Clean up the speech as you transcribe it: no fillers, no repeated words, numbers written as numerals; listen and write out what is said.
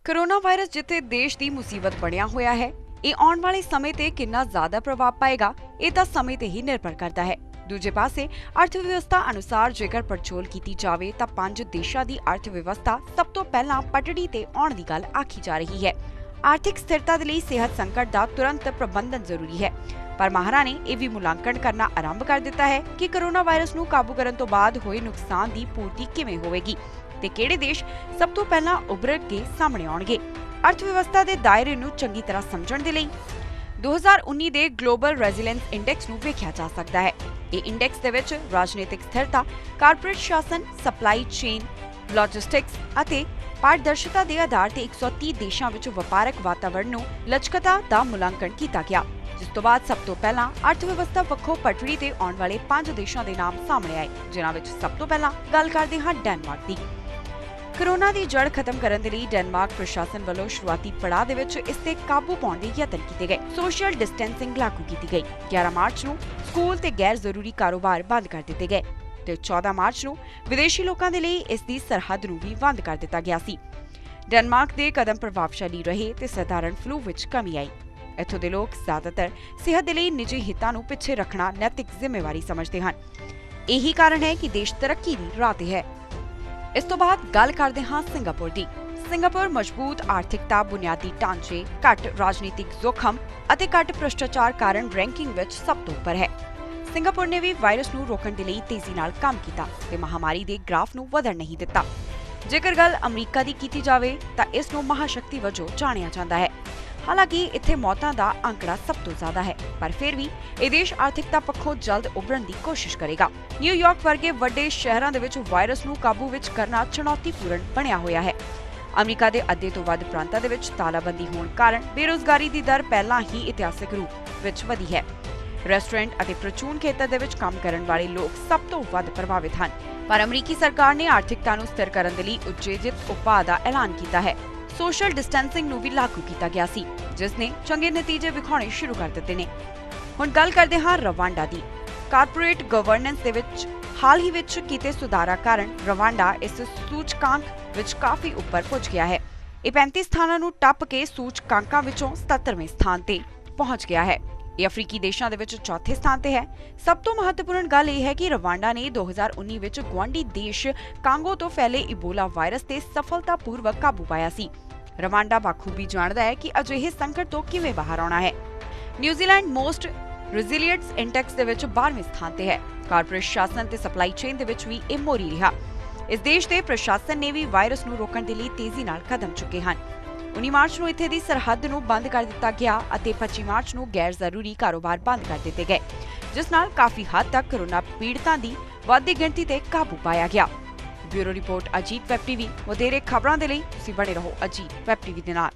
Corona virus ਜਿੱਥੇ ਦੇਸ਼ ਦੀ ਮੁਸੀਬਤ ਬਣਿਆ ਹੋਇਆ ਹੈ, ਇਹ ਆਉਣ ਵਾਲੇ ਸਮੇਂ ਤੇ ਕਿੰਨਾ ਜ਼ਿਆਦਾ ਪ੍ਰਭਾਵ ਪਾਏਗਾ, ਇਹ ਤਾਂ ਸਮੇਂ ਤੇ ਹੀ ਨਿਰਭਰ ਕਰਦਾ ਹੈ। ਦੂਜੇ ਪਾਸੇ ਅਰਥ ਵਿਵਸਥਾ ਅਨੁਸਾਰ ਜੇਕਰ ਪੜਚੋਲ ਕੀਤੀ ਜਾਵੇ ਤਾਂ 5 ਦੇਸ਼ਾਂ ਦੀ ਅਰਥ ਵਿਵਸਥਾ ਸਭ ਤੋਂ ਪਹਿਲਾਂ ਪਟੜੀ ਤੇ ਆਉਣ ਦੀ ਗੱਲ ਆਖੀ ਜਾ ਰਹੀ ਹੈ। ਆਰਥਿਕ ਸਥਿਰਤਾ ਦੇ ਲਈ ਸਿਹਤ ਸੰਕਟ ਦਾ ਤੁਰੰਤ ਪ੍ਰਬੰਧਨ ਜ਼ਰੂਰੀ ਹੈ, ਪਰ ਮਾਹਰਾਂ ਨੇ ਇਹ ਵੀ ਮੁਲਾਂਕਣ ਕਰਨਾ ਆਰੰਭ ਕਰ ਦਿੱਤਾ ਹੈ ਕਿ ਕੋਰੋਨਾ ਵਾਇਰਸ ਨੂੰ ਕਾਬੂ ਕਰਨ ਤੋਂ ਬਾਅਦ ਹੋਏ ਨੁਕਸਾਨ ਦੀ ਪੂਰਤੀ ਕਿਵੇਂ ਹੋਵੇਗੀ ਤੇ ਕਿਹੜੇ ਦੇਸ਼ ਸਭ ਤੋਂ ਪਹਿਲਾਂ ਉੱਭਰ ਕੇ ਸਾਹਮਣੇ ਆਉਣਗੇ। ਅਰਥ ਵਿਵਸਥਾ ਦੇ ਦਾਇਰੇ ਨੂੰ ਚੰਗੀ ਤਰ੍ਹਾਂ ਸਮਝਣ ਦੇ ਲਈ 2019 ਦੇ ਗਲੋਬਲ ਰੈਜ਼ੀਲੈਂਸ ਇੰਡੈਕਸ ਨੂੰ ਵੇਖਿਆ ਜਾ ਸਕਦਾ ਹੈ। ਇਹ ਇੰਡੈਕਸ ਦੇ ਵਿੱਚ ਰਾਜਨੀਤਿਕ ਸਥਿਰਤਾ, ਕਾਰਪੋਰੇਟ ਸ਼ਾਸਨ, ਸਪਲਾਈ ਚੇਨ, ਲੌਜਿਸਟਿਕਸ ਅਤੇ ਪਾਰਦਰਸ਼ਤਾ ਦੇ ਆਧਾਰ ਤੇ 130 ਦੇਸ਼ਾਂ ਵਿੱਚ ਵਪਾਰਕ ਵਾਤਾਵਰਣ ਨੂੰ ਲਚਕਤਾ ਦਾ ਮੁਲਾਂਕਣ ਕੀਤਾ ਗਿਆ, ਜਿਸ ਤੋਂ ਬਾਅਦ ਸਭ ਤੋਂ ਪਹਿਲਾਂ ਅਰਥ ਵਿਵਸਥਾ ਪੱਖੋਂ ਪਟੜੀ ਤੇ ਆਉਣ ਵਾਲੇ 5 ਦੇਸ਼ਾਂ ਦੇ ਨਾਮ ਸਾਹਮਣੇ ਆਏ, ਜਿਨ੍ਹਾਂ ਵਿੱਚ ਸਭ ਤੋਂ ਪਹਿਲਾਂ ਗੱਲ ਕਰਦੇ ਹਾਂ ਡੈਨਮਾਰਕ ਦੀ। ਕੋਰੋਨਾ ਦੀ ਜੜ ਖਤਮ ਕਰਨ ਦੇ ਲਈ ਡੈਨਮਾਰਕ ਪ੍ਰਸ਼ਾਸਨ ਵੱਲੋਂ ਸ਼ੁਰੂਆਤੀ ਪੜਾਅ ਦੇ ਵਿੱਚ ਇਸ ਤੇ ਕਾਬੂ ਪਾਉਣ ਦੇ ਯਤਨ ਕੀਤੇ ਗਏ। ਸੋਸ਼ਲ ਡਿਸਟੈਂਸਿੰਗ ਲਾਗੂ ਕੀਤੀ ਗਈ। 11 ਮਾਰਚ ਨੂੰ ਸਕੂਲ ਤੇ ਗੈਰ ਜ਼ਰੂਰੀ ਕਾਰੋਬਾਰ ਬੰਦ ਕਰ ਦਿੱਤੇ ਗਏ ਤੇ 14 ਮਾਰਚ ਨੂੰ ਵਿਦੇਸ਼ੀ ਲੋਕਾਂ ਦੇ ਲਈ ਇਸ ਦੀ ਸਰਹੱਦ ਨੂੰ ਵੀ ਬੰਦ ਕਰ ਦਿੱਤਾ ਗਿਆ ਸੀ। ਡੈਨਮਾਰਕ ਦੇ ਕਦਮ ਪ੍ਰਭਾਵਸ਼ਾਲੀ ਰਹੇ ਤੇ ਸਧਾਰਨ ਫਲੂ ਵਿੱਚ ਕਮੀ ਆਈ। ਇੱਥੋਂ ਦੇ ਲੋਕ ਜ਼ਿਆਦਾਤਰ ਸਿਹਤ ਦੇ ਲਈ ਨਿੱਜੀ ਹਿੱਤਾਂ ਨੂੰ ਪਿੱਛੇ ਰੱਖਣਾ ਨੈਤਿਕ ਜ਼ਿੰਮੇਵਾਰੀ ਸਮਝਦੇ ਹਨ। ਇਹੀ ਕਾਰਨ ਹੈ ਕਿ ਦੇਸ਼ ਤਰੱਕੀ ਦੀ ਰਾਹ ਤੇ ਹੈ। ਇਸ ਤੋਂ ਬਾਅਦ ਗੱਲ ਕਰਦੇ ਹਾਂ ਸਿੰਗਾਪੁਰ ਦੀ। ਸਿੰਗਾਪੁਰ ਮਜ਼ਬੂਤ ਆਰਥਿਕਤਾ, ਬੁਨਿਆਦੀ ਢਾਂਚੇ, ਘੱਟ ਰਾਜਨੀਤਿਕ ਜ਼ੋਖਮ ਅਤੇ ਘੱਟ ਭ੍ਰਿਸ਼ਟਾਚਾਰ ਕਾਰਨ ਰੈਂਕਿੰਗ ਵਿੱਚ ਸਭ ਤੋਂ ਉੱਪਰ ਹੈ। ਸਿੰਗਾਪੁਰ ਨੇ ਵੀ ਵਾਇਰਸ ਨੂੰ ਰੋਕਣ ਦੇ ਲਈ ਤੇਜ਼ੀ ਨਾਲ ਕੰਮ ਕੀਤਾ ਤੇ ਮਹਾਮਾਰੀ ਦੇ ਗ੍ਰਾਫ ਨੂੰ ਵਧਣ ਨਹੀਂ ਦਿੱਤਾ। ਜੇਕਰ ਗੱਲ ਅਮਰੀਕਾ ਦੀ ਕੀਤੀ ਜਾਵੇ ਤਾਂ ਇਸ ਨੂੰ ਮਹਾਸ਼ਕਤੀ ਵਜੋਂ ਜਾਣਿਆ ਜਾਂਦਾ ਹੈ। ਹਾਲਾਂਕਿ ਇੱਥੇ ਮੌਤਾਂ ਦਾ ਅੰਕੜਾ ਸਭ ਤੋਂ ਜ਼ਿਆਦਾ ਹੈ, ਪਰ ਫਿਰ ਵੀ ਇਹ ਦੇਸ਼ ਆਰਥਿਕਤਾ ਪੱਖੋਂ ਜਲਦ ਉੱਭਰਨ ਦੀ ਕੋਸ਼ਿਸ਼ ਕਰੇਗਾ। ਨਿਊਯਾਰਕ ਵਰਗੇ ਵੱਡੇ ਸ਼ਹਿਰਾਂ ਦੇ ਵਿੱਚ ਵਾਇਰਸ ਨੂੰ ਕਾਬੂ ਵਿੱਚ ਕਰਨਾ ਚੁਣੌਤੀਪੂਰਨ ਬਣਿਆ ਹੋਇਆ ਹੈ। ਅਮਰੀਕਾ ਦੇ ਅੱਧੇ ਤੋਂ ਵੱਧ ਪ੍ਰਾਂਤਾਂ ਦੇ ਵਿੱਚ ਤਾਲਾਬੰਦੀ ਹੋਣ ਕਾਰਨ ਬੇਰੁਜ਼ਗਾਰੀ ਦੀ ਦਰ ਪਹਿਲਾਂ ਹੀ ਇਤਿਹਾਸਕ ਰੂਪ ਵਿੱਚ ਵਧੀ ਹੈ। ਰੈਸਟੋਰੈਂਟ ਅਤੇ ਪ੍ਰਚੂਨ ਖੇਤਰ ਦੇ ਵਿੱਚ ਕੰਮ ਕਰਨ ਵਾਲੇ ਲੋਕ ਸਭ ਤੋਂ ਵੱਧ ਪ੍ਰਭਾਵਿਤ ਹਨ, ਪਰ ਅਮਰੀਕੀ ਸਰਕਾਰ ਨੇ ਆਰਥਿਕਤਾ ਨੂੰ ਸਥਿਰ ਕਰਨ ਦੇ ਲਈ ਉਤੇਜਿਤ ਉਪਾਅ ਦਾ ਐਲਾਨ ਕੀਤਾ ਹੈ। ਸੋਸ਼ਲ ਡਿਸਟੈਂਸਿੰਗ ਨੂੰ ਵੀ ਲਾਗੂ ਕੀਤਾ ਗਿਆ ਸੀ, ਜਿਸ ਨੇ ਚੰਗੇ ਨਤੀਜੇ ਵਿਖਾਉਣੇ ਸ਼ੁਰੂ ਕਰ ਦਿੱਤੇ ਨੇ। ਹੁਣ ਗੱਲ ਕਰਦੇ ਹਾਂ ਰਵਾਂਡਾ ਦੀ। ਕਾਰਪੋਰੇਟ ਗਵਰਨੈਂਸ ਦੇ ਵਿੱਚ ਹਾਲ ਹੀ ਵਿੱਚ ਕੀਤੇ ਸੁਧਾਰਾਂ ਕਾਰਨ ਰਵਾਂਡਾ ਇਸ ਸੂਚਕਾਂਕ ਵਿੱਚ ਕਾਫੀ ਉੱਪਰ ਪਹੁੰਚ ਗਿਆ ਹੈ। ਇਹ 35 ਸਥਾਨਾਂ ਨੂੰ ਟੱਪ ਕੇ ਸੂਚਕਾਂਕਾਂ ਵਿੱਚੋਂ 77ਵੇਂ ਸਥਾਨ ਤੇ ਪਹੁੰਚ ਗਿਆ ਹੈ। ਇਹ ਅਫਰੀਕੀ ਦੇਸ਼ਾਂ ਦੇ ਵਿੱਚ ਚੌਥੇ ਸਥਾਨ ਤੇ ਹੈ। ਸਭ ਤੋਂ ਮਹੱਤਵਪੂਰਨ ਗੱਲ ਇਹ ਹੈ ਕਿ ਰਵਾਂਡਾ ਨੇ 2019 ਵਿੱਚ ਗੁਆਂਢੀ ਦੇਸ਼ ਕਾਂਗੋ ਤੋਂ ਫੈਲੇ ਇਬੋਲਾ ਵਾਇਰਸ ਤੇ ਸਫਲਤਾਪੂਰਵਕ ਕਾਬੂ ਪਾਇਆ ਸੀ। ਰਵਾਂਡਾ ਬਾਖੂਬੀ ਜਾਣਦਾ ਹੈ ਕਿ ਅਜਿਹੇ ਸੰਕਟ ਤੋਂ ਕਿਵੇਂ ਬਾਹਰ ਆਉਣਾ ਹੈ। ਨਿਊਜ਼ੀਲੈਂਡ ਮੋਸਟ ਰੈਜ਼ਿਲੀਐਂਟ ਇੰਡੈਕਸ ਦੇ ਵਿੱਚ 12ਵੇਂ ਸਥਾਨ ਤੇ ਹੈ। ਕਾਰਪੋਰੇਟ ਸ਼ਾਸਨ ਤੇ ਸਪਲਾਈ ਚੇਨ ਦੇ ਵਿੱਚ ਵੀ ਇਹ ਮੋਹਰੀ ਰਿਹਾ। ਇਸ ਦੇਸ਼ ਦੇ ਪ੍ਰਸ਼ਾਸਨ ਨੇ ਵੀ ਵਾਇਰਸ ਨੂੰ ਰੋਕਣ ਦੇ ਲਈ ਤੇਜ਼ੀ ਨਾਲ ਕਦਮ ਚੁੱਕੇ ਹਨ। 19 ਮਾਰਚ ਨੂੰ ਇੱਥੇ ਦੀ ਸਰਹੱਦ ਨੂੰ ਬੰਦ ਕਰ ਦਿੱਤਾ ਗਿਆ ਅਤੇ 25 ਮਾਰਚ ਨੂੰ ਗੈਰ ਜ਼ਰੂਰੀ ਕਾਰੋਬਾਰ ਬੰਦ ਕਰ ਦਿੱਤੇ ਗਏ, ਜਿਸ ਨਾਲ ਕਾਫੀ ਹੱਦ ਤੱਕ ਕੋਰੋਨਾ ਪੀੜਤਾਂ ਦੀ ਵੱਧਦੀ ਗਿਣਤੀ ਤੇ ਕਾਬੂ ਪਾਇਆ ਗਿਆ। Bureau report, Ajit web TV. ਵਧੇਰੇ ਖਬਰਾਂ ਦੇ ਲਈ ਤੁਸੀਂ ਬਣੇ ਰਹੋ ਅਜੀਤ ਵੈਬ ਟੀਵੀ ਦੇ ਨਾਲ।